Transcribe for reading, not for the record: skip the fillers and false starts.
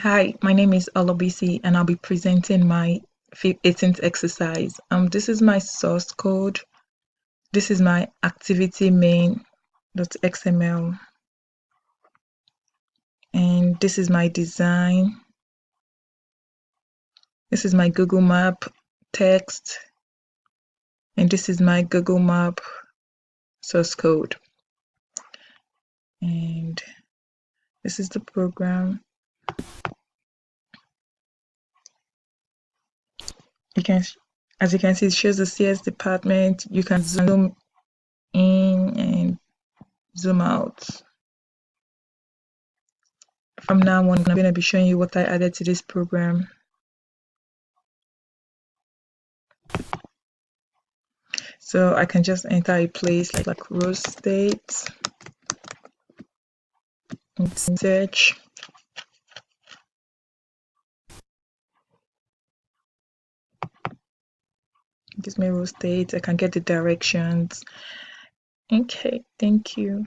Hi, my name is Olabisi and I'll be presenting my 18th exercise. This is my source code. This is my activity main.xml, and this is my design. This is my Google Map text, and this is my Google Map source code. And this is the program. As you can see, it shows the CS department. You can zoom in and zoom out. From now on, I'm going to be showing you what I added to this program. So I can just enter a place like Rose State and search. It gives me Rose State. I can get the directions. Okay, thank you.